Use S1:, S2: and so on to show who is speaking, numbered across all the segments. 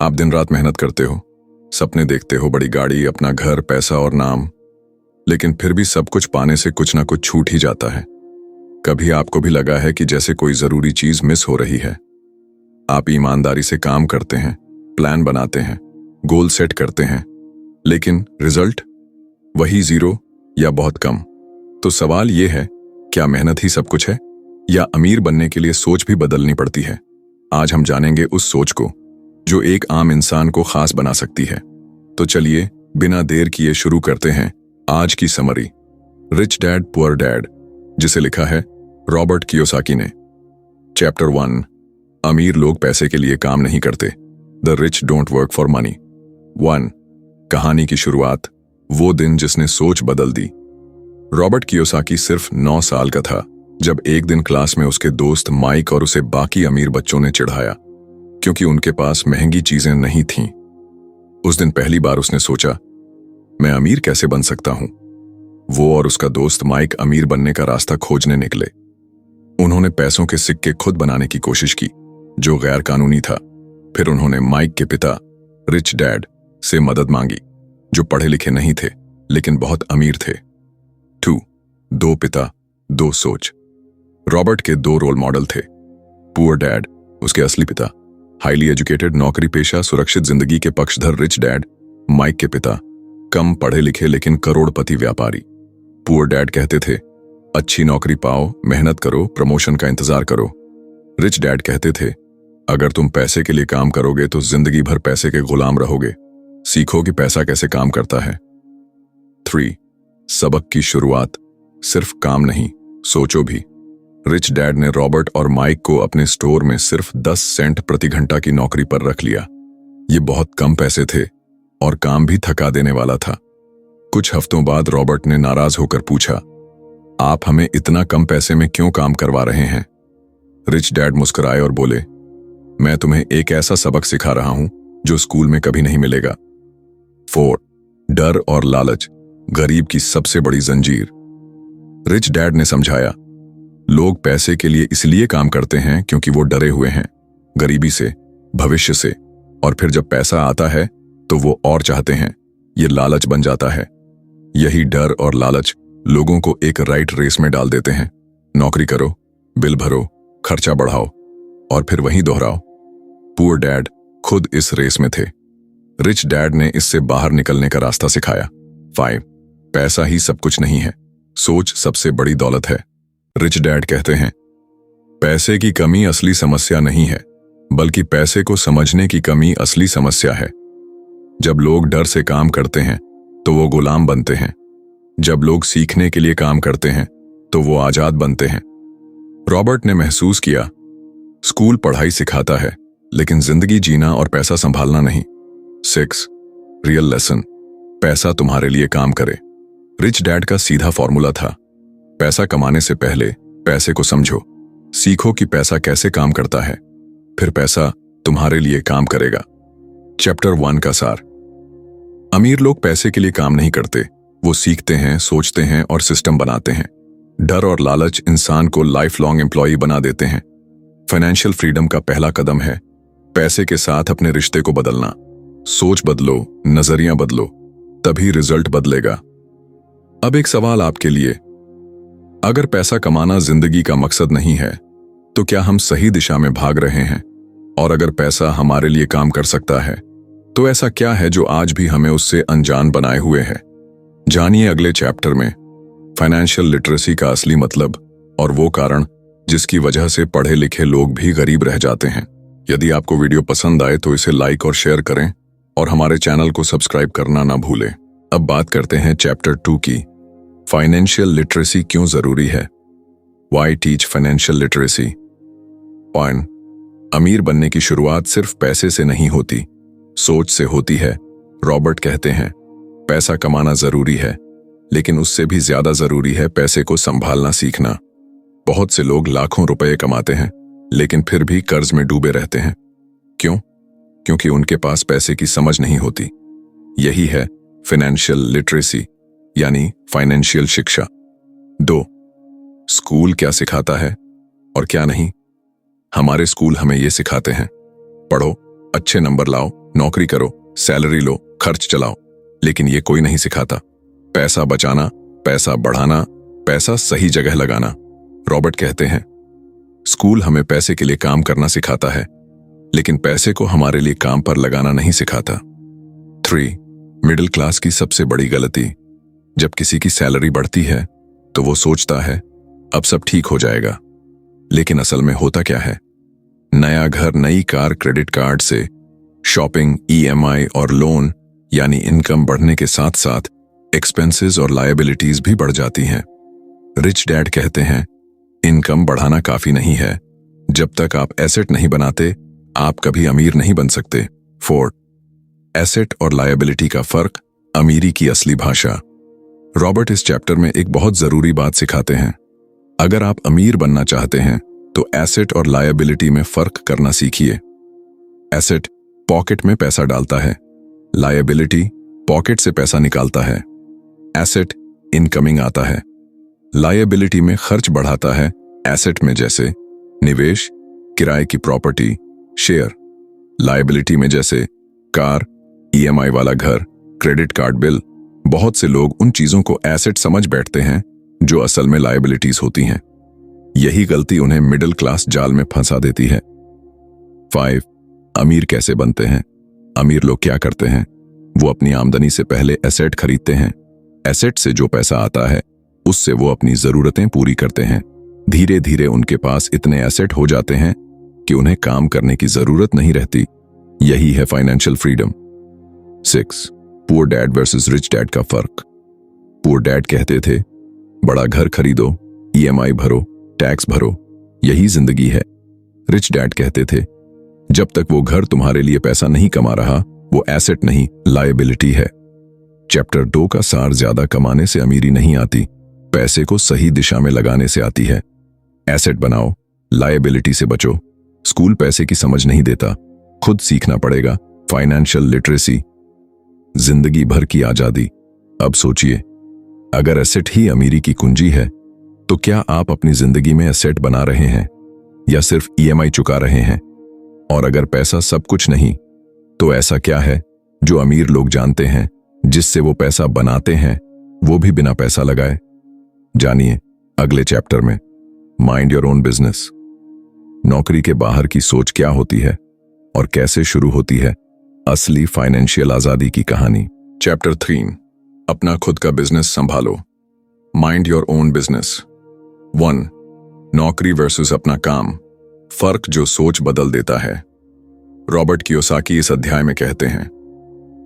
S1: आप दिन रात मेहनत करते हो, सपने देखते हो, बड़ी गाड़ी, अपना घर, पैसा और नाम, लेकिन फिर भी सब कुछ पाने से कुछ ना कुछ छूट ही जाता है। कभी आपको भी लगा है कि जैसे कोई जरूरी चीज मिस हो रही है? आप ईमानदारी से काम करते हैं, प्लान बनाते हैं, गोल सेट करते हैं, लेकिन रिजल्ट वही 0 या बहुत कम। तो सवाल यह है, क्या मेहनत ही सब कुछ है या अमीर बनने के लिए सोच भी बदलनी पड़ती है? आज हम जानेंगे उस सोच को जो एक आम इंसान को खास बना सकती है। तो चलिए बिना देर किए शुरू करते हैं आज की summary, rich dad poor dad, जिसे लिखा है रॉबर्ट कियोसाकी ने। चैप्टर 1, अमीर लोग पैसे के लिए काम नहीं करते, the rich don't work for money. 1, कहानी की शुरुआत, वो दिन जिसने सोच बदल दी। रॉबर्ट कियोसाकी सिर्फ 9 साल का था जब एक दिन क्लास में उसके दोस्त माइक और उसे बाकी अमीर बच्चों ने चिढ़ाया क्योंकि उनके पास महंगी चीजें नहीं थीं। उस दिन पहली बार उसने सोचा, मैं अमीर कैसे बन सकता हूं? वो और उसका दोस्त माइक अमीर बनने का रास्ता खोजने निकले। उन्होंने पैसों के सिक्के खुद बनाने की कोशिश की, जो गैर कानूनी था। फिर उन्होंने माइक के पिता रिच डैड से मदद मांगी, जो पढ़े लिखे नहीं थे लेकिन बहुत अमीर थे। 2, 2 पिता, 2 सोच। रॉबर्ट के 2 रोल मॉडल थे। पुअर डैड, उसके असली पिता, हाईली एजुकेटेड, नौकरी पेशा, सुरक्षित जिंदगी के पक्षधर रिच डैड। माइक के पिता, कम पढ़े लिखे लेकिन करोड़पति व्यापारी। पुअर डैड कहते थे, अच्छी नौकरी पाओ, मेहनत करो, प्रमोशन का इंतजार करो। रिच डैड कहते थे, अगर तुम पैसे के लिए काम करोगे तो जिंदगी भर पैसे के गुलाम रहोगे, सीखो कि पैसा कैसे काम करता है। 3, सबक की शुरुआत, सिर्फ काम नहीं, सोचो भी। रिच डैड ने रॉबर्ट और माइक को अपने स्टोर में सिर्फ 10 सेंट प्रति घंटा की नौकरी पर रख लिया। ये बहुत कम पैसे थे और काम भी थका देने वाला था। कुछ हफ्तों बाद रॉबर्ट ने नाराज होकर पूछा, आप हमें इतना कम पैसे में क्यों काम करवा रहे हैं? रिच डैड मुस्कुराए और बोले, मैं तुम्हें एक ऐसा सबक सिखा रहा हूं जो स्कूल में कभी नहीं मिलेगा। 4, डर और लालच, गरीब की सबसे बड़ी जंजीर। रिच डैड ने समझाया, लोग पैसे के लिए इसलिए काम करते हैं क्योंकि वो डरे हुए हैं, गरीबी से, भविष्य से, और फिर जब पैसा आता है तो वो और चाहते हैं। ये लालच बन जाता है। यही डर और लालच लोगों को एक राइट रेस में डाल देते हैं। नौकरी करो, बिल भरो, खर्चा बढ़ाओ और फिर वहीं दोहराओ। पुअर डैड खुद इस रेस में थे। रिच डैड ने इससे बाहर निकलने का रास्ता सिखाया। 5, पैसा ही सब कुछ नहीं है, सोच सबसे बड़ी दौलत है। रिच डैड कहते हैं, पैसे की कमी असली समस्या नहीं है, बल्कि पैसे को समझने की कमी असली समस्या है। जब लोग डर से काम करते हैं तो वो गुलाम बनते हैं। जब लोग सीखने के लिए काम करते हैं तो वो आजाद बनते हैं। रॉबर्ट ने महसूस किया, स्कूल पढ़ाई सिखाता है लेकिन जिंदगी जीना और पैसा संभालना नहीं। 6, रियल लेसन, पैसा तुम्हारे लिए काम करे। रिच डैड का सीधा फॉर्मूला था, पैसा कमाने से पहले पैसे को समझो, सीखो कि पैसा कैसे काम करता है, फिर पैसा तुम्हारे लिए काम करेगा। चैप्टर 1 का सार, अमीर लोग पैसे के लिए काम नहीं करते, वो सीखते हैं, सोचते हैं और सिस्टम बनाते हैं। डर और लालच इंसान को लाइफ लॉन्ग एम्प्लॉई बना देते हैं। फाइनेंशियल फ्रीडम का पहला कदम है पैसे के साथ अपने रिश्ते को बदलना। सोच बदलो, नजरिया बदलो, तभी रिजल्ट बदलेगा। अब एक सवाल आपके लिए, अगर पैसा कमाना जिंदगी का मकसद नहीं है तो क्या हम सही दिशा में भाग रहे हैं? और अगर पैसा हमारे लिए काम कर सकता है तो ऐसा क्या है जो आज भी हमें उससे अनजान बनाए हुए है? जानिए अगले चैप्टर में फाइनेंशियल लिटरेसी का असली मतलब और वो कारण जिसकी वजह से पढ़े लिखे लोग भी गरीब रह जाते हैं। यदि आपको वीडियो पसंद आए तो इसे लाइक और शेयर करें और हमारे चैनल को सब्सक्राइब करना ना भूलें। अब बात करते हैं चैप्टर 2 की, फाइनेंशियल लिटरेसी क्यों जरूरी है? Y teach financial literacy. 1, अमीर बनने की शुरुआत सिर्फ पैसे से नहीं होती, सोच से होती है। रॉबर्ट कहते हैं, पैसा कमाना जरूरी है लेकिन उससे भी ज्यादा जरूरी है पैसे को संभालना सीखना। बहुत से लोग लाखों रुपए कमाते हैं लेकिन फिर भी कर्ज में डूबे रहते हैं। क्यों? क्योंकि उनके पास पैसे की समझ नहीं होती। यही है फाइनेंशियल लिटरेसी यानी फाइनेंशियल शिक्षा। 2, स्कूल क्या सिखाता है और क्या नहीं? हमारे स्कूल हमें ये सिखाते हैं, पढ़ो, अच्छे नंबर लाओ, नौकरी करो, सैलरी लो, खर्च चलाओ, लेकिन ये कोई नहीं सिखाता। पैसा बचाना, पैसा बढ़ाना, पैसा सही जगह लगाना। रॉबर्ट कहते हैं, स्कूल हमें पैसे के लिए काम करना सिखाता है, लेकिन पैसे को हमारे लिए काम पर लगाना नहीं सिखाता। 3. मिडिल क्लास की सबसे बड़ी गलती। जब किसी की सैलरी बढ़ती है तो वो सोचता है अब सब ठीक हो जाएगा, लेकिन असल में होता क्या है? नया घर, नई कार, क्रेडिट कार्ड से शॉपिंग, EMI और लोन, यानी इनकम बढ़ने के साथ साथ एक्सपेंसेस और लायबिलिटीज भी बढ़ जाती हैं। रिच डैड कहते हैं, इनकम बढ़ाना काफी नहीं है। जब तक आप एसेट नहीं बनाते, आप कभी अमीर नहीं बन सकते। 4. एसेट और लायबिलिटी का फर्क, अमीरी की असली भाषा। रॉबर्ट इस चैप्टर में एक बहुत जरूरी बात सिखाते हैं। अगर आप अमीर बनना चाहते हैं तो एसेट और लायबिलिटी में फर्क करना सीखिए। एसेट पॉकेट में पैसा डालता है, लायबिलिटी पॉकेट से पैसा निकालता है। एसेट इनकमिंग आता है, लायबिलिटी में खर्च बढ़ाता है। एसेट में जैसे निवेश, किराए की प्रॉपर्टी, शेयर। लायबिलिटी में जैसे कार, EMI वाला घर, क्रेडिट कार्ड बिल। बहुत से लोग उन चीजों को एसेट समझ बैठते हैं जो असल में लायबिलिटीज होती हैं। यही गलती उन्हें मिडिल क्लास जाल में फंसा देती है। 5. अमीर कैसे बनते हैं? अमीर लोग क्या करते हैं? वो अपनी आमदनी से पहले एसेट खरीदते हैं। एसेट से जो पैसा आता है उससे वो अपनी जरूरतें पूरी करते हैं। धीरे धीरे उनके पास इतने एसेट हो जाते हैं कि उन्हें काम करने की जरूरत नहीं रहती। यही है financial freedom. 6. Poor dad versus rich dad का फर्क। पुअर डैड कहते थे, बड़ा घर खरीदो, EMI भरो, टैक्स भरो, यही जिंदगी है। रिच डैड कहते थे, जब तक वो घर तुम्हारे लिए पैसा नहीं कमा रहा, वो एसेट नहीं, लायबिलिटी है। चैप्टर 2 का सार, ज्यादा कमाने से अमीरी नहीं आती, पैसे को सही दिशा में लगाने से आती है। एसेट बनाओ, लायबिलिटी से बचो। स्कूल पैसे की समझ नहीं देता, खुद सीखना पड़ेगा। फाइनेंशियल लिटरेसी, जिंदगी भर की आजादी। अब सोचिए, अगर एसेट ही अमीरी की कुंजी है तो क्या आप अपनी जिंदगी में एसेट बना रहे हैं या सिर्फ EMI चुका रहे हैं? और अगर पैसा सब कुछ नहीं, तो ऐसा क्या है जो अमीर लोग जानते हैं जिससे वो पैसा बनाते हैं, वो भी बिना पैसा लगाए? जानिए अगले चैप्टर में। Mind your own business. नौकरी के बाहर की सोच क्या होती है और कैसे शुरू होती है? असली फाइनेंशियल आजादी की कहानी। चैप्टर 3, अपना खुद का बिजनेस संभालो। Mind your own business. 1. नौकरी वर्सेस अपना काम, फर्क जो सोच बदल देता है। रॉबर्ट कियोसाकी इस अध्याय में कहते हैं,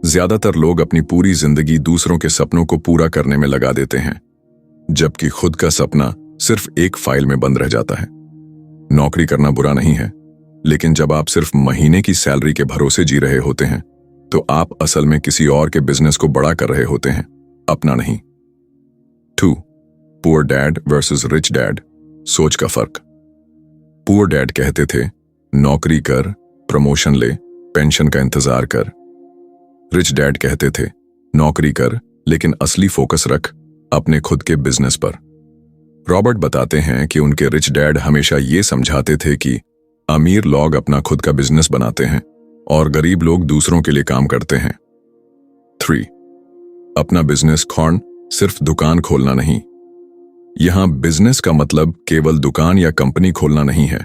S1: ज्यादातर लोग अपनी पूरी जिंदगी दूसरों के सपनों को पूरा करने में लगा देते हैं, जबकि खुद का सपना सिर्फ एक फाइल में बंद रह जाता है। नौकरी करना बुरा नहीं है, लेकिन जब आप सिर्फ महीने की सैलरी के भरोसे जी रहे होते हैं तो आप असल में किसी और के बिजनेस को बड़ा कर रहे होते हैं, अपना नहीं। 2. Poor dad versus rich dad, सोच का फर्क। पुअर डैड कहते थे, नौकरी कर, प्रमोशन ले, पेंशन का इंतजार कर। रिच डैड कहते थे, नौकरी कर लेकिन असली फोकस रख अपने खुद के बिजनेस पर। रॉबर्ट बताते हैं कि उनके रिच डैड हमेशा ये समझाते थे कि अमीर लोग अपना खुद का बिजनेस बनाते हैं और गरीब लोग दूसरों के लिए काम करते हैं। 3. अपना बिजनेस खोलना, सिर्फ दुकान खोलना नहीं। यहां बिजनेस का मतलब केवल दुकान या कंपनी खोलना नहीं है।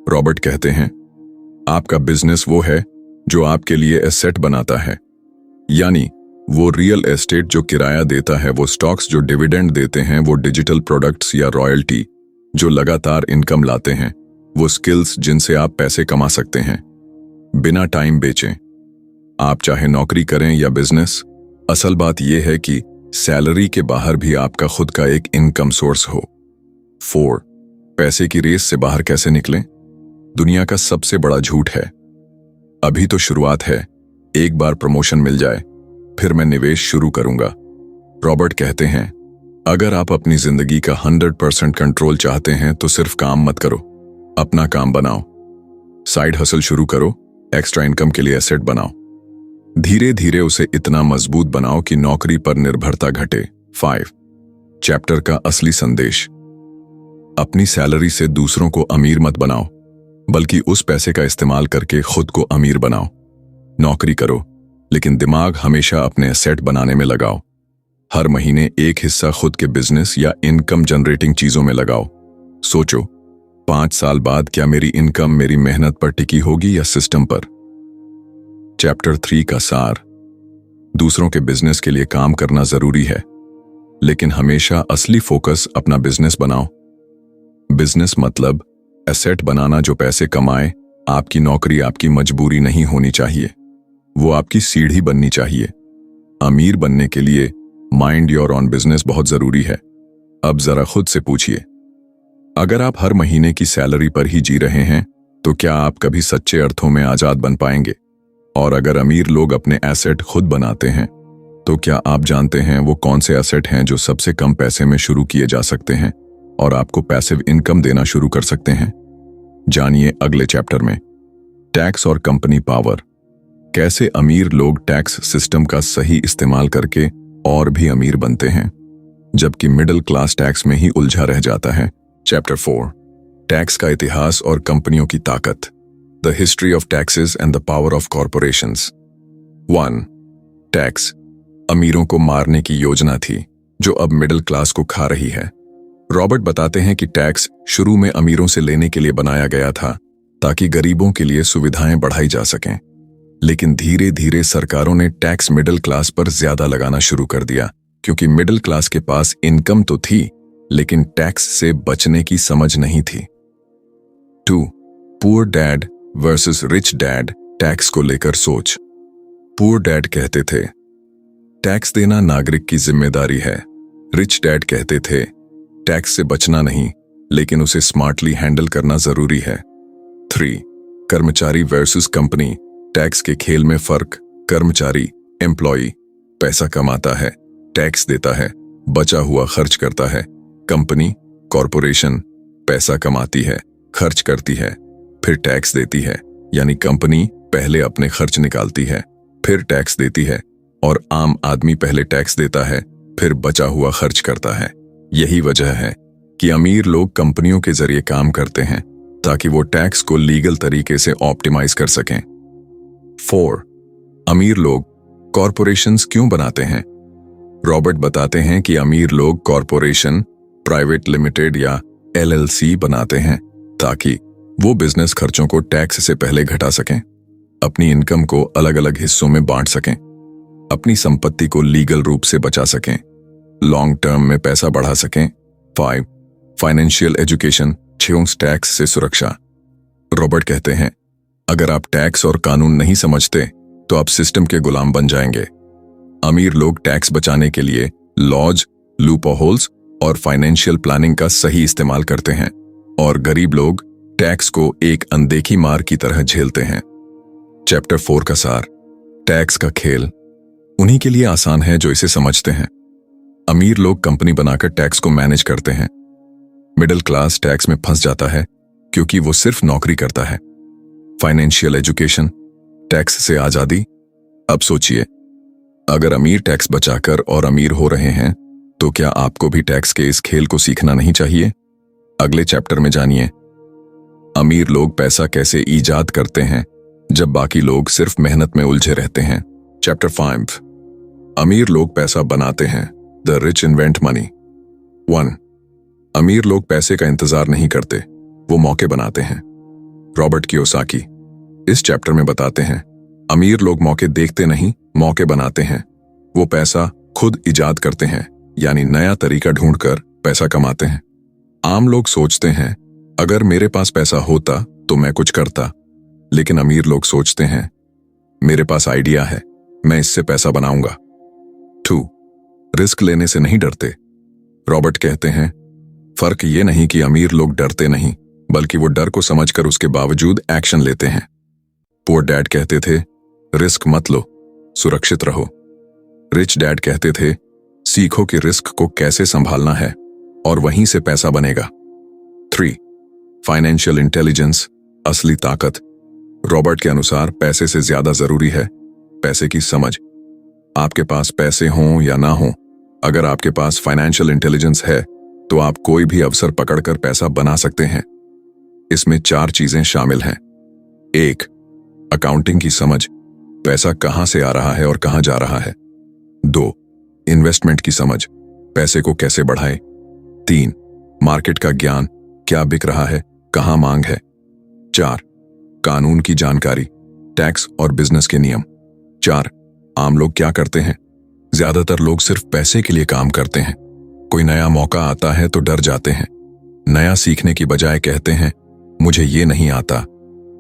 S1: रॉबर्ट कहते हैं, आपका बिजनेस वो है जो आपके लिए एसेट बनाता है, यानी वो रियल एस्टेट जो किराया देता है, वो स्टॉक्स जो डिविडेंड देते हैं, वो डिजिटल प्रोडक्ट्स या रॉयल्टी जो लगातार इनकम लाते हैं, वो स्किल्स जिनसे आप पैसे कमा सकते हैं बिना टाइम बेचें। आप चाहे नौकरी करें या बिजनेस, असल बात यह है कि सैलरी के बाहर भी आपका खुद का एक इनकम सोर्स हो। 4. पैसे की रेस से बाहर कैसे निकलें? दुनिया का सबसे बड़ा झूठ है, अभी तो शुरुआत है, एक बार प्रमोशन मिल जाए फिर मैं निवेश शुरू करूंगा। रॉबर्ट कहते हैं, अगर आप अपनी जिंदगी का 100% कंट्रोल चाहते हैं तो सिर्फ काम मत करो, अपना काम बनाओ। साइड हसल शुरू करो, एक्स्ट्रा इनकम के लिए एसेट बनाओ। धीरे धीरे उसे इतना मजबूत बनाओ कि नौकरी पर निर्भरता घटे। 5. चैप्टर का असली संदेश, अपनी सैलरी से दूसरों को अमीर मत बनाओ, बल्कि उस पैसे का इस्तेमाल करके खुद को अमीर बनाओ। नौकरी करो, लेकिन दिमाग हमेशा अपने एसेट बनाने में लगाओ। हर महीने एक हिस्सा खुद के बिजनेस या इनकम जनरेटिंग चीजों में लगाओ। सोचो, 5 साल बाद क्या मेरी इनकम मेरी मेहनत पर टिकी होगी या सिस्टम पर। चैप्टर 3 का सार। दूसरों के बिजनेस के लिए काम करना जरूरी है, लेकिन हमेशा असली फोकस अपना बिजनेस बनाओ। बिजनेस मतलब एसेट बनाना जो पैसे कमाए। आपकी नौकरी आपकी मजबूरी नहीं होनी चाहिए, वो आपकी सीढ़ी बननी चाहिए। अमीर बनने के लिए माइंड योर ऑन बिजनेस बहुत जरूरी है। अब जरा खुद से पूछिए, अगर आप हर महीने की सैलरी पर ही जी रहे हैं तो क्या आप कभी सच्चे अर्थों में आजाद बन पाएंगे? और अगर अमीर लोग अपने एसेट खुद बनाते हैं तो क्या आप जानते हैं वो कौन से एसेट हैं जो सबसे कम पैसे में शुरू किए जा सकते हैं और आपको पैसिव इनकम देना शुरू कर सकते हैं? जानिए अगले चैप्टर में। टैक्स और कंपनी पावर। कैसे अमीर लोग टैक्स सिस्टम का सही इस्तेमाल करके और भी अमीर बनते हैं, जबकि मिडिल क्लास टैक्स में ही उलझा रह जाता है। चैप्टर 4, टैक्स का इतिहास और कंपनियों की ताकत। The history of taxes and the power of corporations. 1. Tax अमीरों को मारने की योजना थी जो अब मिडिल क्लास को खा रही है। रॉबर्ट बताते हैं कि टैक्स शुरू में अमीरों से लेने के लिए बनाया गया था ताकि गरीबों के लिए सुविधाएं बढ़ाई जा सकें, लेकिन धीरे धीरे सरकारों ने टैक्स मिडिल क्लास पर ज्यादा लगाना शुरू कर दिया, क्योंकि मिडिल क्लास के पास इनकम तो थी लेकिन टैक्स से बचने की समझ नहीं थी। 2. Poor dad versus rich dad. Tax को लेकर सोच। पुअर डैड कहते थे टैक्स देना नागरिक की जिम्मेदारी है। रिच डैड कहते थे टैक्स से बचना नहीं, लेकिन उसे स्मार्टली हैंडल करना जरूरी है। 3. कर्मचारी वर्सेस कंपनी। टैक्स के खेल में फर्क। कर्मचारी एम्प्लॉय पैसा कमाता है, टैक्स देता है, बचा हुआ खर्च करता है। कंपनी कॉरपोरेशन पैसा कमाती है, खर्च करती है, फिर टैक्स देती है। यानी कंपनी पहले अपने खर्च निकालती है, फिर टैक्स देती है, और आम आदमी पहले टैक्स देता है, फिर बचा हुआ खर्च करता है। यही वजह है कि अमीर लोग कंपनियों के जरिए काम करते हैं ताकि वो टैक्स को लीगल तरीके से ऑप्टिमाइज कर सकें। 4. अमीर लोग कॉरपोरेशंस क्यों बनाते हैं? रॉबर्ट बताते हैं कि अमीर लोग कॉरपोरेशन, प्राइवेट लिमिटेड या LLC बनाते हैं ताकि वो बिजनेस खर्चों को टैक्स से पहले घटा सकें, अपनी इनकम को अलग अलग हिस्सों में बांट सकें, अपनी संपत्ति को लीगल रूप से बचा सकें, लॉन्ग टर्म में पैसा बढ़ा सकें। 5. फाइनेंशियल एजुकेशन, टैक्स से सुरक्षा। रॉबर्ट कहते हैं अगर आप टैक्स और कानून नहीं समझते तो आप सिस्टम के गुलाम बन जाएंगे। अमीर लोग टैक्स बचाने के लिए लॉज, लूपहोल्स और फाइनेंशियल प्लानिंग का सही इस्तेमाल करते हैं, और गरीब लोग टैक्स को एक अनदेखी मार की तरह झेलते हैं। चैप्टर 4 का सार। टैक्स का खेल उन्हीं के लिए आसान है जो इसे समझते हैं। अमीर लोग कंपनी बनाकर टैक्स को मैनेज करते हैं। मिडिल क्लास टैक्स में फंस जाता है क्योंकि वो सिर्फ नौकरी करता है। फाइनेंशियल एजुकेशन, टैक्स से आजादी। अब सोचिए, अगर अमीर टैक्स बचाकर और अमीर हो रहे हैं तो क्या आपको भी टैक्स के इस खेल को सीखना नहीं चाहिए? अगले चैप्टर में जानिए अमीर लोग पैसा कैसे ईजाद करते हैं जब बाकी लोग सिर्फ मेहनत में उलझे रहते हैं। चैप्टर 5, अमीर लोग पैसा बनाते हैं। The rich invent money. 1. अमीर लोग पैसे का इंतजार नहीं करते, वो मौके बनाते हैं। रॉबर्ट कियोसाकी इस चैप्टर में बताते हैं अमीर लोग मौके देखते नहीं, मौके बनाते हैं। वो पैसा खुद इजाद करते हैं, यानी नया तरीका ढूंढकर पैसा कमाते हैं। आम लोग सोचते हैं अगर मेरे पास पैसा होता तो मैं कुछ करता, लेकिन अमीर लोग सोचते हैं मेरे पास आइडिया है, मैं इससे पैसा बनाऊंगा। 2. रिस्क लेने से नहीं डरते। रॉबर्ट कहते हैं फर्क ये नहीं कि अमीर लोग डरते नहीं, बल्कि वो डर को समझकर उसके बावजूद एक्शन लेते हैं। पुअर डैड कहते थे रिस्क मत लो, सुरक्षित रहो। रिच डैड कहते थे सीखो कि रिस्क को कैसे संभालना है और वहीं से पैसा बनेगा। 3. फाइनेंशियल इंटेलिजेंस, असली ताकत। रॉबर्ट के अनुसार पैसे से ज्यादा जरूरी है पैसे की समझ। आपके पास पैसे हों या ना हों, अगर आपके पास फाइनेंशियल इंटेलिजेंस है तो आप कोई भी अवसर पकड़कर पैसा बना सकते हैं। इसमें 4 चीजें शामिल हैं। 1. अकाउंटिंग की समझ, पैसा कहां से आ रहा है और कहां जा रहा है। 2. इन्वेस्टमेंट की समझ, पैसे को कैसे बढ़ाए। 3. मार्केट का ज्ञान, क्या बिक रहा है, कहां मांग है। 4. कानून की जानकारी, टैक्स और बिजनेस के नियम। 4. आम लोग क्या करते हैं। ज्यादातर लोग सिर्फ पैसे के लिए काम करते हैं। कोई नया मौका आता है तो डर जाते हैं, नया सीखने की बजाय कहते हैं मुझे ये नहीं आता।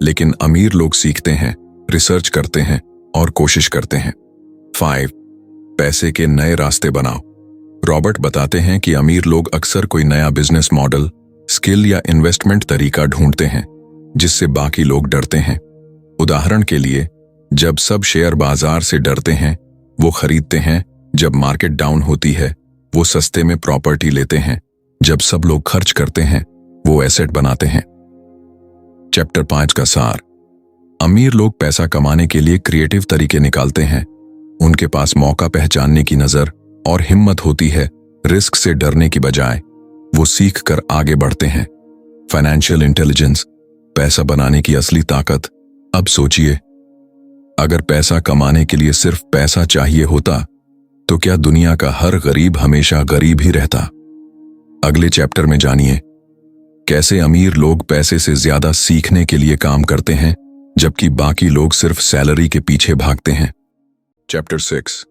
S1: लेकिन अमीर लोग सीखते हैं, रिसर्च करते हैं और कोशिश करते हैं। 5. पैसे के नए रास्ते बनाओ। रॉबर्ट बताते हैं कि अमीर लोग अक्सर कोई नया बिजनेस मॉडल, स्किल या इन्वेस्टमेंट तरीका ढूंढते हैं जिससे बाकी लोग डरते हैं। उदाहरण के लिए, जब सब शेयर बाजार से डरते हैं वो खरीदते हैं, जब मार्केट डाउन होती है वो सस्ते में प्रॉपर्टी लेते हैं, जब सब लोग खर्च करते हैं वो एसेट बनाते हैं। चैप्टर 5 का सार। अमीर लोग पैसा कमाने के लिए क्रिएटिव तरीके निकालते हैं। उनके पास मौका पहचानने की नजर और हिम्मत होती है। रिस्क से डरने की बजाय वो सीख कर आगे बढ़ते हैं। फाइनेंशियल इंटेलिजेंस, पैसा बनाने की असली ताकत। अब सोचिए, अगर पैसा कमाने के लिए सिर्फ पैसा चाहिए होता तो क्या दुनिया का हर गरीब हमेशा गरीब ही रहता। अगले चैप्टर में जानिए कैसे अमीर लोग पैसे से ज्यादा सीखने के लिए काम करते हैं जबकि बाकी लोग सिर्फ सैलरी के पीछे भागते हैं। चैप्टर 6,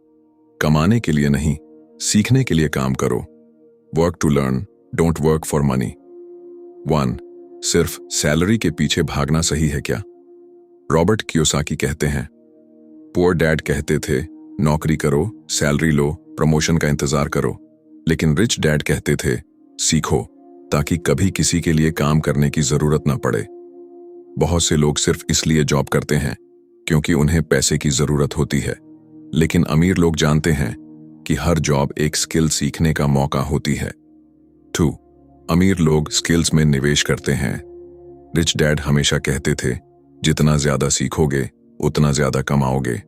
S1: कमाने के लिए नहीं, सीखने के लिए काम करो। Work to learn, don't work for money. 1. सिर्फ सैलरी के पीछे भागना सही है क्या। रॉबर्ट कियोसाकी कहते हैं, पुअर डैड कहते थे नौकरी करो, सैलरी लो, प्रमोशन का इंतजार करो। लेकिन रिच डैड कहते थे सीखो ताकि कभी किसी के लिए काम करने की जरूरत ना पड़े। बहुत से लोग सिर्फ इसलिए जॉब करते हैं क्योंकि उन्हें पैसे की जरूरत होती है, लेकिन अमीर लोग जानते हैं कि हर जॉब एक स्किल सीखने का मौका होती है। 2. अमीर लोग स्किल्स में निवेश करते हैं। रिच डैड हमेशा कहते थे जितना ज्यादा सीखोगे उतना ज्यादा कमाओगे।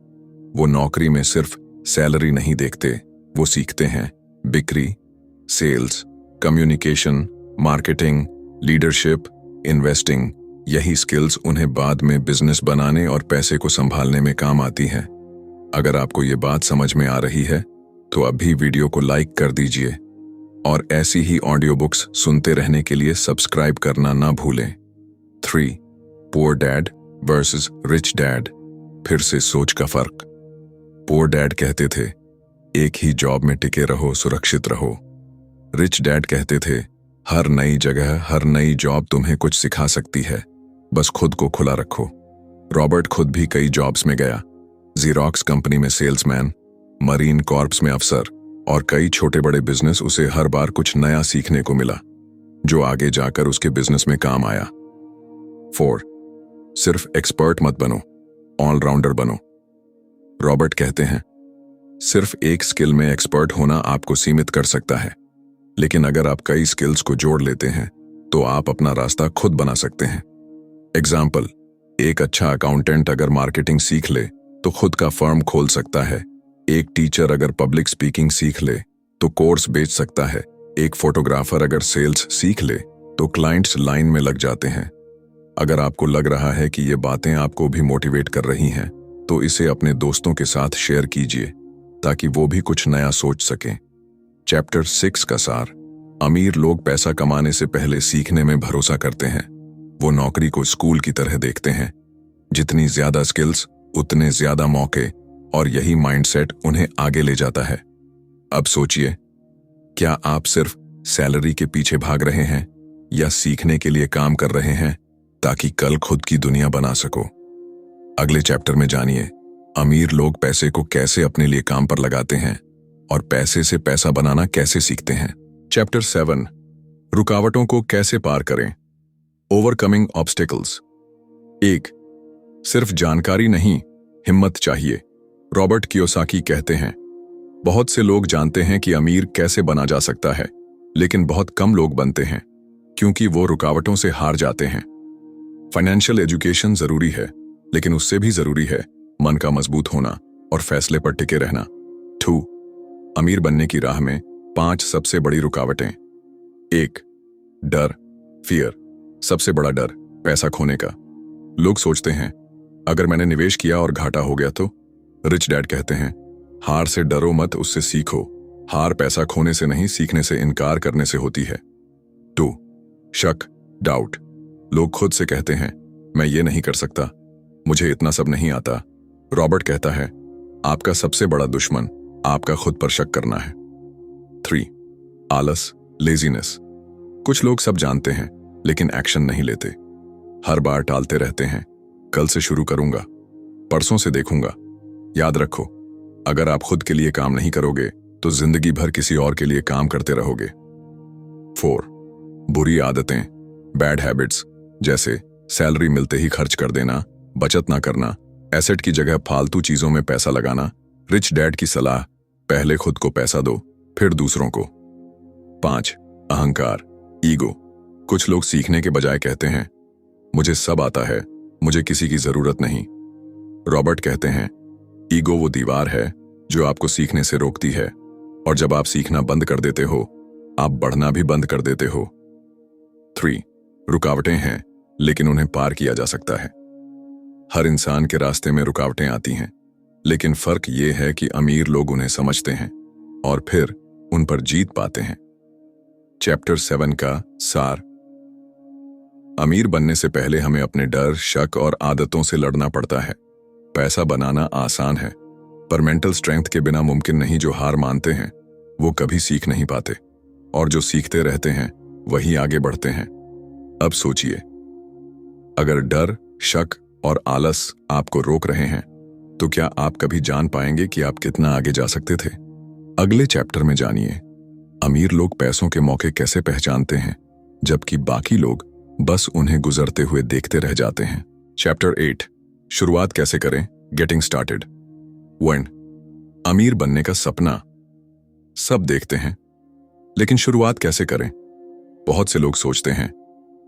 S1: वो नौकरी में सिर्फ सैलरी नहीं देखते, वो सीखते हैं बिक्री, sales, communication, marketing, leadership, investing. यही स्किल्स उन्हें बाद में बिजनेस बनाने और पैसे को संभालने में काम आती हैं। अगर आपको ये बात समझ में आ रही है तो अभी वीडियो को लाइक कर दीजिए और ऐसी ही ऑडियो बुक्स सुनते रहने के लिए सब्सक्राइब करना ना भूलें। 3. Poor dad versus rich dad, फिर से सोच का फर्क। पुअर डैड कहते थे एक ही जॉब में टिके रहो, सुरक्षित रहो। रिच डैड कहते थे हर नई जगह, हर नई जॉब तुम्हें कुछ सिखा सकती है, बस खुद को खुला रखो। रॉबर्ट खुद भी कई जॉब्स में गया, जीरोक्स कंपनी में सेल्समैन, मरीन कॉर्प्स में अफसर और कई छोटे बड़े बिजनेस। उसे हर बार कुछ नया सीखने को मिला जो आगे जाकर उसके बिजनेस में काम आया। 4. सिर्फ एक्सपर्ट मत बनो, ऑलराउंडर बनो। रॉबर्ट कहते हैं सिर्फ एक स्किल में एक्सपर्ट होना आपको सीमित कर सकता है, लेकिन अगर आप कई स्किल्स को जोड़ लेते हैं तो आप अपना रास्ता खुद बना सकते हैं। एग्जाम्पल, एक अच्छा अकाउंटेंट अगर मार्केटिंग सीख ले तो खुद का फर्म खोल सकता है। एक टीचर अगर पब्लिक स्पीकिंग सीख ले तो कोर्स बेच सकता है। एक फोटोग्राफर अगर सेल्स सीख ले तो क्लाइंट्स लाइन में लग जाते हैं। अगर आपको लग रहा है कि ये बातें आपको भी मोटिवेट कर रही हैं तो इसे अपने दोस्तों के साथ शेयर कीजिए ताकि वो भी कुछ नया सोच सकें। चैप्टर 6 का सार। अमीर लोग पैसा कमाने से पहले सीखने में भरोसा करते हैं। वो नौकरी को स्कूल की तरह देखते हैं, जितनी ज्यादा स्किल्स उतने ज्यादा मौके, और यही माइंडसेट उन्हें आगे ले जाता है। अब सोचिए, क्या आप सिर्फ सैलरी के पीछे भाग रहे हैं या सीखने के लिए काम कर रहे हैं ताकि कल खुद की दुनिया बना सको। अगले चैप्टर में जानिए अमीर लोग पैसे को कैसे अपने लिए काम पर लगाते हैं और पैसे से पैसा बनाना कैसे सीखते हैं। चैप्टर 7, रुकावटों को कैसे पार करें। Overcoming obstacles. 1. सिर्फ जानकारी नहीं, हिम्मत चाहिए। रॉबर्ट कियोसाकी कहते हैं बहुत से लोग जानते हैं कि अमीर कैसे बना जा सकता है, लेकिन बहुत कम लोग बनते हैं क्योंकि वो रुकावटों से हार जाते हैं। फाइनेंशियल एजुकेशन जरूरी है, लेकिन उससे भी जरूरी है मन का मजबूत होना और फैसले पर टिके रहना। 2. अमीर बनने की राह में 5 सबसे बड़ी रुकावटें। 1. डर, फियर। सबसे बड़ा डर पैसा खोने का। लोग सोचते हैं अगर मैंने निवेश किया और घाटा हो गया तो रिच डैड कहते हैं, हार से डरो मत, उससे सीखो। हार पैसा खोने से नहीं, सीखने से इनकार करने से होती है। 2. शक, डाउट। लोग खुद से कहते हैं, मैं ये नहीं कर सकता, मुझे इतना सब नहीं आता। रॉबर्ट कहता है, आपका सबसे बड़ा दुश्मन आपका खुद पर शक करना है। 3. आलस, लेजीनेस। कुछ लोग सब जानते हैं लेकिन एक्शन नहीं लेते। हर बार टालते रहते हैं, कल से शुरू करूंगा, परसों से देखूंगा। याद रखो, अगर आप खुद के लिए काम नहीं करोगे तो जिंदगी भर किसी और के लिए काम करते रहोगे। 4. बुरी आदतें, बैड हैबिट्स, जैसे सैलरी मिलते ही खर्च कर देना, बचत ना करना, एसेट की जगह फालतू चीजों में पैसा लगाना। रिच डैड की सलाह, पहले खुद को पैसा दो फिर दूसरों को। 5. अहंकार, ईगो। कुछ लोग सीखने के बजाय कहते हैं, मुझे सब आता है, मुझे किसी की जरूरत नहीं। रॉबर्ट कहते हैं, ईगो वो दीवार है जो आपको सीखने से रोकती है, और जब आप सीखना बंद कर देते हो, आप बढ़ना भी बंद कर देते हो। 3. रुकावटें हैं लेकिन उन्हें पार किया जा सकता है। हर इंसान के रास्ते में रुकावटें आती हैं, लेकिन फर्क ये है कि अमीर लोग उन्हें समझते हैं और फिर उन पर जीत पाते हैं। चैप्टर 7 का सार। अमीर बनने से पहले हमें अपने डर, शक और आदतों से लड़ना पड़ता है। पैसा बनाना आसान है, पर मेंटल स्ट्रेंथ के बिना मुमकिन नहीं। जो हार मानते हैं वो कभी सीख नहीं पाते, और जो सीखते रहते हैं वही आगे बढ़ते हैं। अब सोचिए, अगर डर, शक और आलस आपको रोक रहे हैं तो क्या आप कभी जान पाएंगे कि आप कितना आगे जा सकते थे? अगले चैप्टर में जानिए, अमीर लोग पैसों के मौके कैसे पहचानते हैं जबकि बाकी लोग बस उन्हें गुजरते हुए देखते रह जाते हैं। चैप्टर 8, शुरुआत कैसे करें, गेटिंग स्टार्टेड। 1. अमीर बनने का सपना सब देखते हैं, लेकिन शुरुआत कैसे करें? बहुत से लोग सोचते हैं,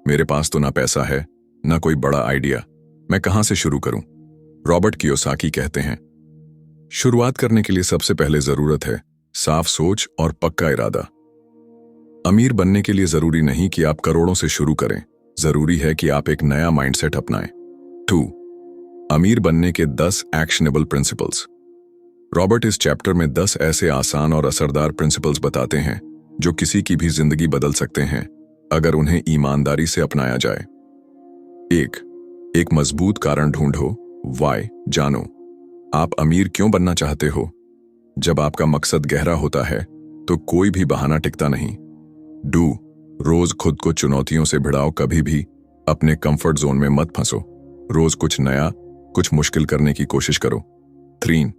S1: मेरे पास तो ना पैसा है ना कोई बड़ा आइडिया, मैं कहां से शुरू करूं? रॉबर्ट कियोसाकी कहते हैं, शुरुआत करने के लिए सबसे पहले जरूरत है साफ सोच और पक्का इरादा। अमीर बनने के लिए जरूरी नहीं कि आप करोड़ों से शुरू करें, जरूरी है कि आप एक नया माइंडसेट अपनाएं। 2. अमीर बनने के 10 एक्शनेबल प्रिंसिपल्स। रॉबर्ट इस चैप्टर में 10 ऐसे आसान और असरदार प्रिंसिपल्स बताते हैं जो किसी की भी जिंदगी बदल सकते हैं अगर उन्हें ईमानदारी से अपनाया जाए। 1. एक मजबूत कारण ढूंढो, वाई जानो। आप अमीर क्यों बनना चाहते हो? जब आपका मकसद गहरा होता है तो कोई भी बहाना टिकता नहीं। डू, रोज खुद को चुनौतियों से भिड़ाओ, कभी भी अपने कंफर्ट जोन में मत फंसो। रोज कुछ नया, कुछ मुश्किल करने की कोशिश करो। 3.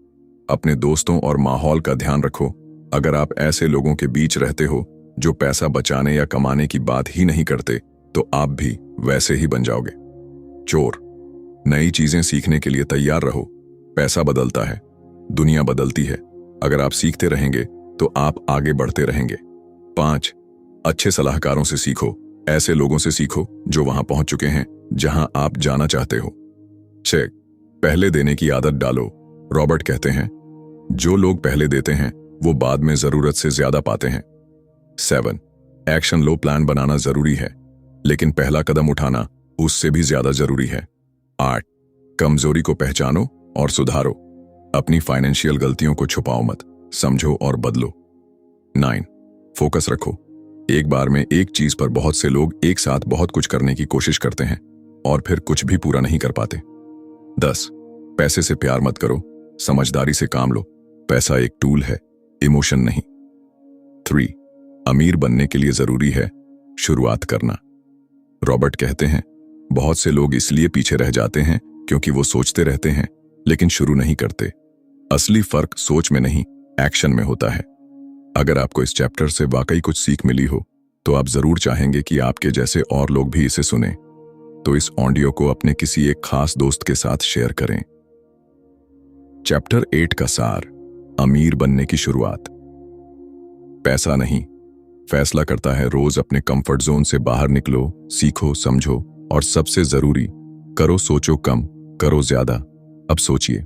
S1: अपने दोस्तों और माहौल का ध्यान रखो। अगर आप ऐसे लोगों के बीच रहते हो जो पैसा बचाने या कमाने की बात ही नहीं करते तो आप भी वैसे ही बन जाओगे। 4. नई चीजें सीखने के लिए तैयार रहो। पैसा बदलता है, दुनिया बदलती है, अगर आप सीखते रहेंगे तो आप आगे बढ़ते रहेंगे। 5. अच्छे सलाहकारों से सीखो, ऐसे लोगों से सीखो जो वहां पहुंच चुके हैं जहां आप जाना चाहते हो। 6. पहले देने की आदत डालो। रॉबर्ट कहते हैं, जो लोग पहले देते हैं वो बाद में जरूरत से ज्यादा पाते हैं। 7. एक्शन लो, प्लान बनाना जरूरी है, लेकिन पहला कदम उठाना उससे भी ज्यादा जरूरी है। 8. कमजोरी को पहचानो और सुधारो। अपनी फाइनेंशियल गलतियों को छुपाओ मत, समझो और बदलो। 9. फोकस रखो। एक बार में एक चीज पर बहुत से लोग एक साथ बहुत कुछ करने की कोशिश करते हैं और फिर कुछ भी पूरा नहीं कर पाते। 10. पैसे से प्यार मत करो, समझदारी से काम लो। पैसा एक टूल है, इमोशन नहीं। 3. अमीर बनने के लिए जरूरी है शुरुआत करना। रॉबर्ट कहते हैं, बहुत से लोग इसलिए पीछे रह जाते हैं क्योंकि वो सोचते रहते हैं लेकिन शुरू नहीं करते। असली फर्क सोच में नहीं, एक्शन में होता है। अगर आपको इस चैप्टर से वाकई कुछ सीख मिली हो तो आप जरूर चाहेंगे कि आपके जैसे और लोग भी इसे सुने, तो इस ऑडियो को अपने किसी एक खास दोस्त के साथ शेयर करें। चैप्टर 8 का सार, अमीर बनने की शुरुआत। पैसा नहीं, फैसला करता है रोज अपने कंफर्ट जोन से बाहर निकलो, सीखो, समझो और सबसे जरूरी, करो, सोचो कम, करो ज्यादा। अब सोचिए,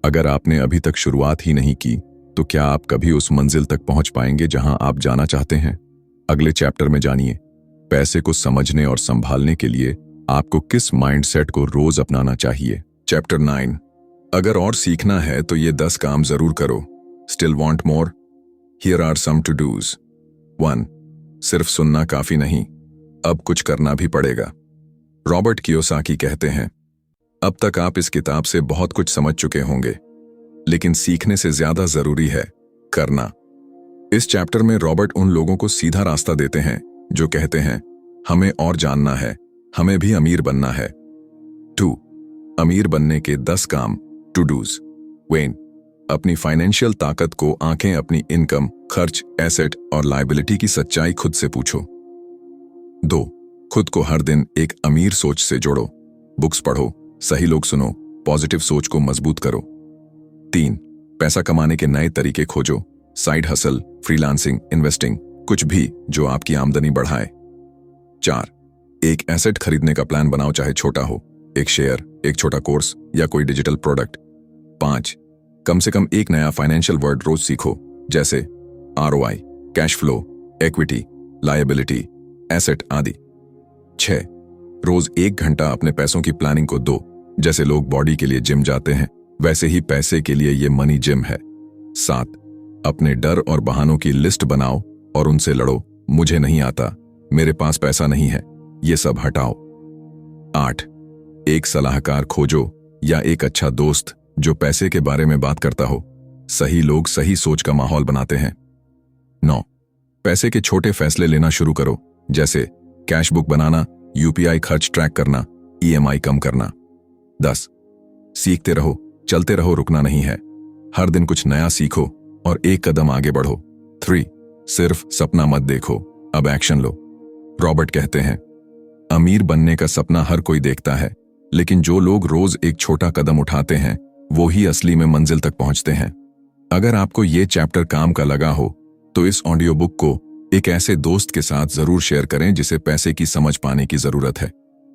S1: अगर आपने अभी तक शुरुआत ही नहीं की तो क्या आप कभी उस मंजिल तक पहुंच पाएंगे जहां आप जाना चाहते हैं? अगले चैप्टर में जानिए, पैसे को समझने और संभालने के लिए आपको किस माइंडसेट को रोज अपनाना चाहिए। चैप्टर 9, अगर और सीखना है तो ये 10 काम जरूर करो। Still want more? Here are some to dos. 1. सिर्फ सुनना काफी नहीं, अब कुछ करना भी पड़ेगा। रॉबर्ट कियोसाकी कहते हैं, अब तक आप इस किताब से बहुत कुछ समझ चुके होंगे, लेकिन सीखने से ज्यादा जरूरी है करना। इस चैप्टर में रॉबर्ट उन लोगों को सीधा रास्ता देते हैं जो कहते हैं हमें और जानना है, हमें भी अमीर बनना है। 2. अमीर बनने के 10 काम, टू डूज। वेन, अपनी फाइनेंशियल ताकत को आंखें अपनी इनकम, खर्च, एसेट और लायबिलिटी की सच्चाई खुद से पूछो। 2. खुद को हर दिन एक अमीर सोच से जोड़ो। बुक्स पढ़ो, सही लोग सुनो, पॉजिटिव सोच को मजबूत करो। 3. पैसा कमाने के नए तरीके खोजो। साइड हसल, फ्रीलांसिंग, इन्वेस्टिंग, कुछ भी जो आपकी आमदनी बढ़ाए। 4. एक एसेट खरीदने का प्लान बनाओ, चाहे छोटा हो, एक शेयर, एक छोटा कोर्स या कोई डिजिटल प्रोडक्ट। 5. कम से कम एक नया फाइनेंशियल वर्ड रोज सीखो, जैसे ROI, cash flow, equity, liability, asset आदि। 6. रोज 1 घंटा अपने पैसों की प्लानिंग को दो। जैसे लोग बॉडी के लिए जिम जाते हैं, वैसे ही पैसे के लिए ये मनी जिम है। 7. अपने डर और बहानों की लिस्ट बनाओ और उनसे लड़ो। मुझे नहीं आता, मेरे पास पैसा नहीं है, ये सब हटाओ। 8. एक सलाहकार खोजो या एक अच्छा दोस्त जो पैसे के बारे में बात करता हो। सही लोग सही सोच का माहौल बनाते हैं। 9. पैसे के छोटे फैसले लेना शुरू करो, जैसे कैश बुक बनाना, UPI खर्च ट्रैक करना, EMI कम करना। 10. सीखते रहो, चलते रहो, रुकना नहीं है। हर दिन कुछ नया सीखो और एक कदम आगे बढ़ो। 3. सिर्फ सपना मत देखो, अब एक्शन लो। रॉबर्ट कहते हैं, अमीर बनने का सपना हर कोई देखता है, लेकिन जो लोग रोज एक छोटा कदम उठाते हैं वो ही असली में मंजिल तक पहुंचते हैं। अगर आपको ये चैप्टर काम का लगा हो तो इस ऑडियो बुक को एक ऐसे दोस्त के साथ जरूर शेयर करें जिसे पैसे की समझ पाने की जरूरत है।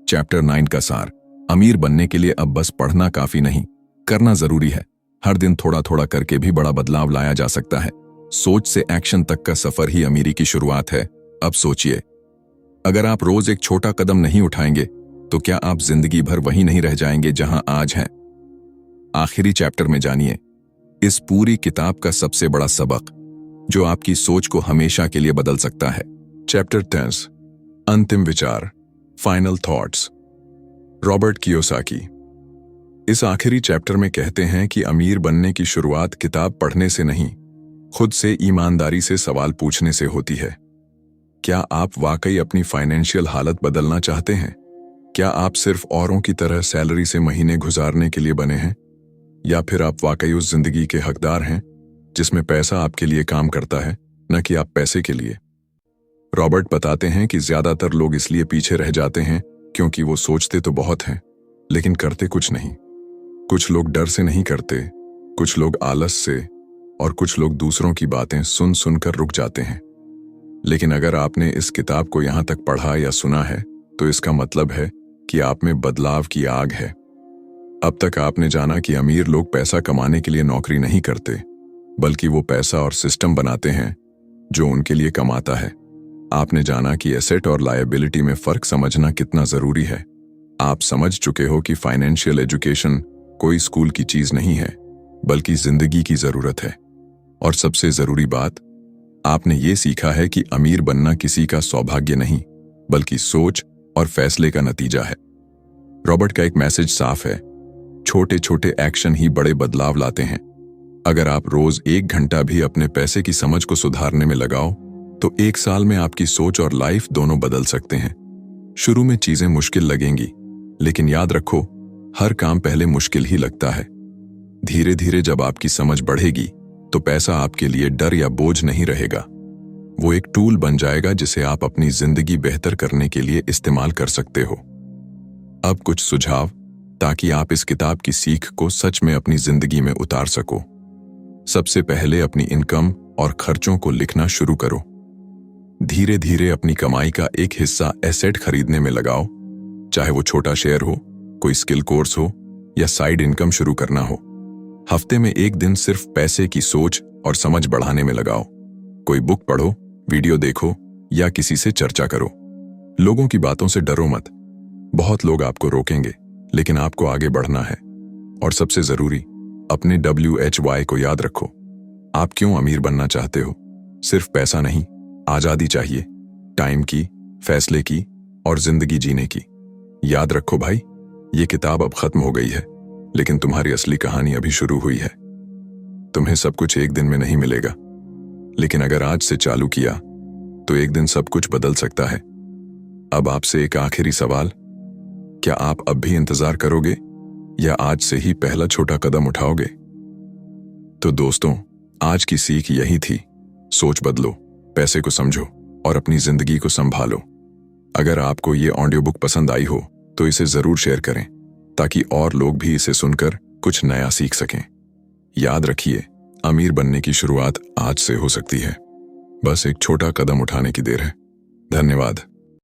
S1: चैप्टर 9 का सार, अमीर बनने के लिए अब बस पढ़ना काफी नहीं, करना जरूरी है। हर दिन थोड़ा थोड़ा करके भी बड़ा बदलाव लाया जा सकता है। सोच से एक्शन तक का सफर ही अमीरी की शुरुआत है। अब सोचिए, अगर आप रोज एक छोटा कदम नहीं उठाएंगे तो क्या आप जिंदगी भर वहीं नहीं रह जाएंगे जहां आज हैं? आखिरी चैप्टर में जानिए इस पूरी किताब का सबसे बड़ा सबक जो आपकी सोच को हमेशा के लिए बदल सकता है। चैप्टर 10, अंतिम विचार, फाइनल थॉट्स। रॉबर्ट कियोसाकी इस आखिरी चैप्टर में कहते हैं कि अमीर बनने की शुरुआत किताब पढ़ने से नहीं, खुद से ईमानदारी से सवाल पूछने से होती है। क्या आप वाकई अपनी फाइनेंशियल हालत बदलना चाहते हैं? क्या आप सिर्फ औरों की तरह सैलरी से महीने गुजारने के लिए बने हैं, या फिर आप वाकई उस जिंदगी के हकदार हैं जिसमें पैसा आपके लिए काम करता है, न कि आप पैसे के लिए? रॉबर्ट बताते हैं कि ज्यादातर लोग इसलिए पीछे रह जाते हैं क्योंकि वो सोचते तो बहुत हैं लेकिन करते कुछ नहीं। कुछ लोग डर से नहीं करते, कुछ लोग आलस से, और कुछ लोग दूसरों की बातें सुन सुनकर रुक जाते हैं। लेकिन अगर आपने इस किताब को यहां तक पढ़ा या सुना है तो इसका मतलब है कि आप में बदलाव की आग है। अब तक आपने जाना कि अमीर लोग पैसा कमाने के लिए नौकरी नहीं करते, बल्कि वो पैसा और सिस्टम बनाते हैं जो उनके लिए कमाता है। आपने जाना कि एसेट और लायबिलिटी में फर्क समझना कितना जरूरी है। आप समझ चुके हो कि फाइनेंशियल एजुकेशन कोई स्कूल की चीज नहीं है, बल्कि जिंदगी की जरूरत है। और सबसे जरूरी बात, आपने ये सीखा है कि अमीर बनना किसी का सौभाग्य नहीं, बल्कि सोच और फैसले का नतीजा है। रॉबर्ट का एक मैसेज साफ है, छोटे छोटे एक्शन ही बड़े बदलाव लाते हैं। अगर आप रोज 1 घंटा भी अपने पैसे की समझ को सुधारने में लगाओ तो 1 साल में आपकी सोच और लाइफ दोनों बदल सकते हैं। शुरू में चीजें मुश्किल लगेंगी, लेकिन याद रखो, हर काम पहले मुश्किल ही लगता है। धीरे धीरे जब आपकी समझ बढ़ेगी तो पैसा आपके लिए डर या बोझ नहीं रहेगा। वो एक टूल बन जाएगा जिसे आप अपनी जिंदगी बेहतर करने के लिए इस्तेमाल कर सकते हो। अब कुछ सुझाव ताकि आप इस किताब की सीख को सच में अपनी जिंदगी में उतार सको। सबसे पहले अपनी इनकम और खर्चों को लिखना शुरू करो। धीरे धीरे अपनी कमाई का एक हिस्सा एसेट खरीदने में लगाओ, चाहे वो छोटा शेयर हो, कोई स्किल कोर्स हो या साइड इनकम शुरू करना हो। हफ्ते में 1 दिन सिर्फ पैसे की सोच और समझ बढ़ाने में लगाओ। कोई बुक पढ़ो, वीडियो देखो या किसी से चर्चा करो। लोगों की बातों से डरो मत। बहुत लोग आपको रोकेंगे, लेकिन आपको आगे बढ़ना है। और सबसे जरूरी, अपने WHY को याद रखो। आप क्यों अमीर बनना चाहते हो? सिर्फ पैसा नहीं, आजादी चाहिए, टाइम की, फैसले की और जिंदगी जीने की। याद रखो भाई, ये किताब अब खत्म हो गई है, लेकिन तुम्हारी असली कहानी अभी शुरू हुई है। तुम्हें सब कुछ एक दिन में नहीं मिलेगा, लेकिन अगर आज से चालू किया तो एक दिन सब कुछ बदल सकता है। अब आपसे एक आखिरी सवाल, क्या आप अब भी इंतजार करोगे या आज से ही पहला छोटा कदम उठाओगे? तो दोस्तों, आज की सीख यही थी, सोच बदलो, पैसे को समझो और अपनी जिंदगी को संभालो। अगर आपको ये ऑडियो बुक पसंद आई हो तो इसे जरूर शेयर करें, ताकि और लोग भी इसे सुनकर कुछ नया सीख सकें। याद रखिए, अमीर बनने की शुरुआत आज से हो सकती है। बस एक छोटा कदम उठाने की देर है। धन्यवाद।